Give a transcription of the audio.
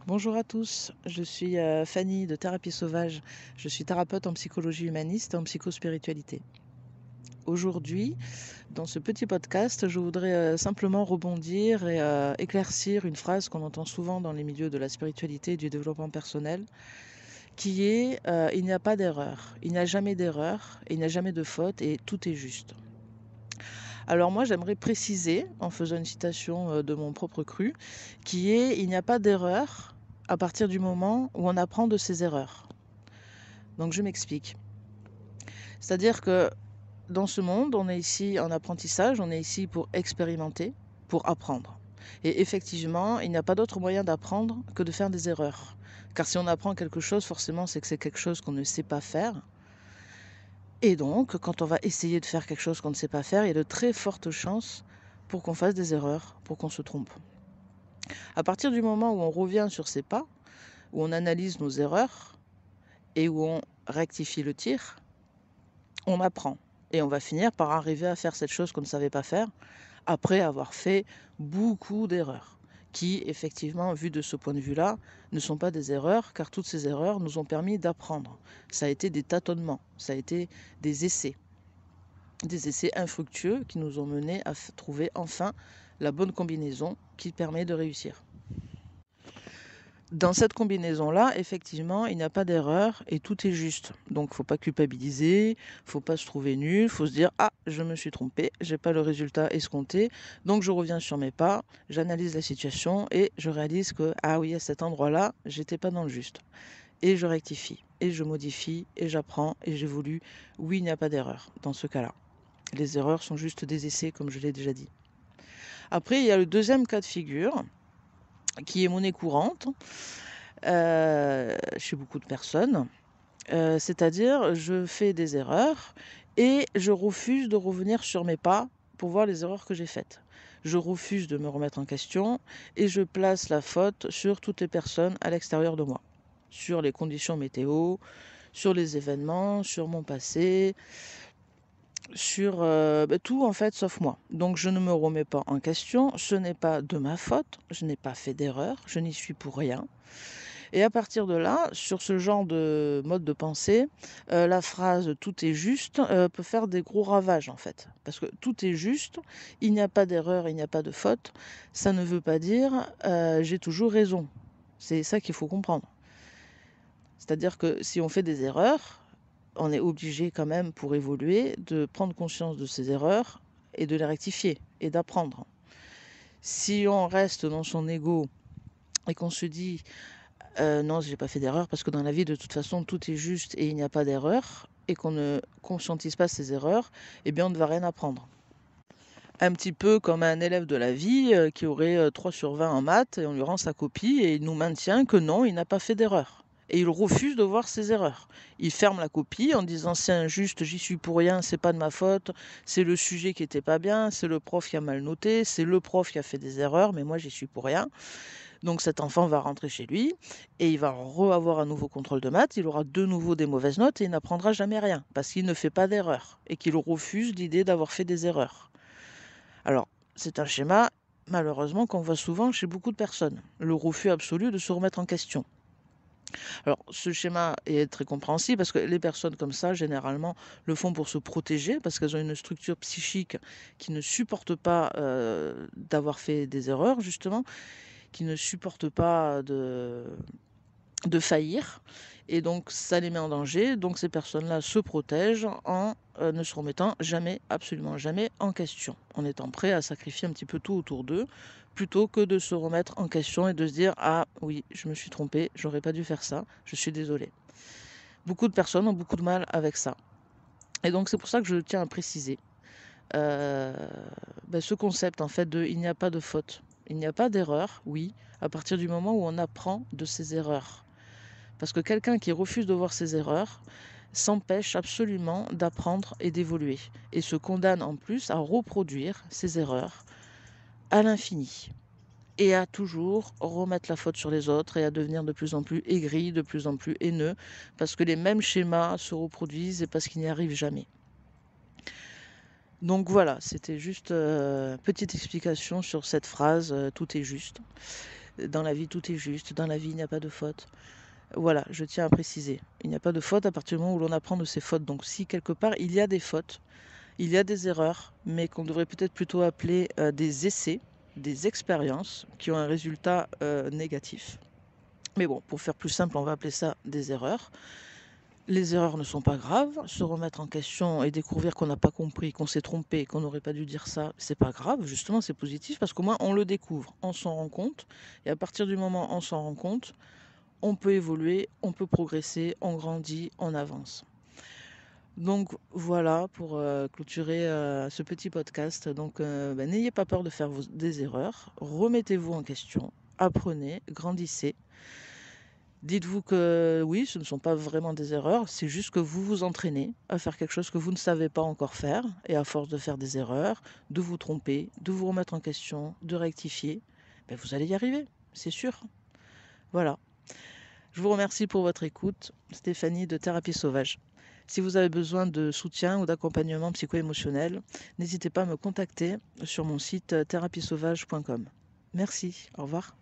Bonjour à tous, je suis Fanny de Thérapie Sauvage. Je suis thérapeute en psychologie humaniste et en psychospiritualité. Aujourd'hui, dans ce petit podcast, je voudrais simplement rebondir et éclaircir une phrase qu'on entend souvent dans les milieux de la spiritualité et du développement personnel, qui est il n'y a pas d'erreur, il n'y a jamais d'erreur, il n'y a jamais de faute et tout est juste. Alors moi, j'aimerais préciser, en faisant une citation de mon propre cru, qui est il n'y a pas d'erreur à partir du moment où on apprend de ses erreurs. Donc je m'explique. C'est-à-dire que dans ce monde, on est ici en apprentissage, on est ici pour expérimenter, pour apprendre. Et effectivement, il n'y a pas d'autre moyen d'apprendre que de faire des erreurs. Car si on apprend quelque chose, forcément, c'est que c'est quelque chose qu'on ne sait pas faire. Et donc, quand on va essayer de faire quelque chose qu'on ne sait pas faire, il y a de très fortes chances pour qu'on fasse des erreurs, pour qu'on se trompe. À partir du moment où on revient sur ses pas, où on analyse nos erreurs et où on rectifie le tir, on apprend. Et on va finir par arriver à faire cette chose qu'on ne savait pas faire après avoir fait beaucoup d'erreurs qui, effectivement, vu de ce point de vue-là, ne sont pas des erreurs, car toutes ces erreurs nous ont permis d'apprendre. Ça a été des tâtonnements, ça a été des essais infructueux qui nous ont menés à trouver enfin la bonne combinaison qui permet de réussir. Dans cette combinaison-là, effectivement, il n'y a pas d'erreur et tout est juste. Donc, faut pas culpabiliser, faut pas se trouver nul, faut se dire ah, je me suis trompé, j'ai pas le résultat escompté, donc je reviens sur mes pas, j'analyse la situation et je réalise que ah oui, à cet endroit-là, j'étais pas dans le juste. Et je rectifie, et je modifie, et j'apprends, et j'évolue. Oui, il n'y a pas d'erreur dans ce cas-là. Les erreurs sont juste des essais, comme je l'ai déjà dit. Après, il y a le deuxième cas de figure, qui est monnaie courante chez beaucoup de personnes. C'est-à-dire, je fais des erreurs et je refuse de revenir sur mes pas pour voir les erreurs que j'ai faites. Je refuse de me remettre en question et je place la faute sur toutes les personnes à l'extérieur de moi. Sur les conditions météo, sur les événements, sur mon passé, sur tout en fait sauf moi. Donc je ne me remets pas en question, ce n'est pas de ma faute, je n'ai pas fait d'erreur, je n'y suis pour rien. Et à partir de là, sur ce genre de mode de pensée, la phrase «tout est juste» peut faire des gros ravages en fait. Parce que tout est juste, il n'y a pas d'erreur, il n'y a pas de faute, ça ne veut pas dire j'ai toujours raison. C'est ça qu'il faut comprendre. C'est-à-dire que si on fait des erreurs, on est obligé quand même, pour évoluer, de prendre conscience de ces erreurs et de les rectifier et d'apprendre. Si on reste dans son ego et qu'on se dit non, j'ai pas fait d'erreur parce que dans la vie, de toute façon, tout est juste et il n'y a pas d'erreur, et qu'on ne conscientise pas ces erreurs, eh bien, on ne va rien apprendre. Un petit peu comme un élève de la vie qui aurait 3 sur 20 en maths et on lui rend sa copie et il nous maintient que non, il n'a pas fait d'erreur. Et il refuse de voir ses erreurs. Il ferme la copie en disant c'est injuste, j'y suis pour rien, c'est pas de ma faute, c'est le sujet qui était pas bien, c'est le prof qui a mal noté, c'est le prof qui a fait des erreurs, mais moi j'y suis pour rien. Donc cet enfant va rentrer chez lui et il va avoir un nouveau contrôle de maths, il aura de nouveau des mauvaises notes et il n'apprendra jamais rien parce qu'il ne fait pas d'erreur et qu'il refuse l'idée d'avoir fait des erreurs. Alors, c'est un schéma, malheureusement, qu'on voit souvent chez beaucoup de personnes. Le refus absolu de se remettre en question. Alors, ce schéma est très compréhensible parce que les personnes comme ça, généralement, le font pour se protéger parce qu'elles ont une structure psychique qui ne supporte pas d'avoir fait des erreurs, justement, qui ne supporte pas de faillir. Et donc, ça les met en danger. Donc, ces personnes-là se protègent en ne se remettant jamais, absolument jamais, en question. En étant prêts à sacrifier un petit peu tout autour d'eux, plutôt que de se remettre en question et de se dire ah oui, je me suis trompé, j'aurais pas dû faire ça, je suis désolé. Beaucoup de personnes ont beaucoup de mal avec ça. Et donc, c'est pour ça que je tiens à préciser euh, ce concept en fait de il n'y a pas de faute. Il n'y a pas d'erreur, oui, à partir du moment où on apprend de ses erreurs. Parce que quelqu'un qui refuse de voir ses erreurs s'empêche absolument d'apprendre et d'évoluer. Et se condamne en plus à reproduire ses erreurs à l'infini. Et à toujours remettre la faute sur les autres et à devenir de plus en plus aigri, de plus en plus haineux, parce que les mêmes schémas se reproduisent et parce qu'ils n'y arrivent jamais. Donc voilà, c'était juste petite explication sur cette phrase tout est juste. Dans la vie, tout est juste. Dans la vie, il n'y a pas de faute. Voilà, je tiens à préciser. Il n'y a pas de faute à partir du moment où l'on apprend de ses fautes. Donc si quelque part il y a des fautes, il y a des erreurs, mais qu'on devrait peut-être plutôt appeler des essais, des expériences qui ont un résultat négatif. Mais bon, pour faire plus simple, on va appeler ça des erreurs. Les erreurs ne sont pas graves. Se remettre en question et découvrir qu'on n'a pas compris, qu'on s'est trompé, qu'on n'aurait pas dû dire ça, c'est pas grave. Justement, c'est positif parce qu'au moins on le découvre, on s'en rend compte. Et à partir du moment où on s'en rend compte, on peut évoluer, on peut progresser, on grandit, on avance. Donc voilà pour clôturer ce petit podcast. Donc n'ayez pas peur de faire des erreurs, remettez-vous en question, apprenez, grandissez. Dites-vous que oui, ce ne sont pas vraiment des erreurs, c'est juste que vous vous entraînez à faire quelque chose que vous ne savez pas encore faire. Et à force de faire des erreurs, de vous tromper, de vous remettre en question, de rectifier, vous allez y arriver, c'est sûr. Voilà. Je vous remercie pour votre écoute. Stéphanie de Thérapie Sauvage. Si vous avez besoin de soutien ou d'accompagnement psycho-émotionnel, n'hésitez pas à me contacter sur mon site therapiesauvage.com. Merci, au revoir.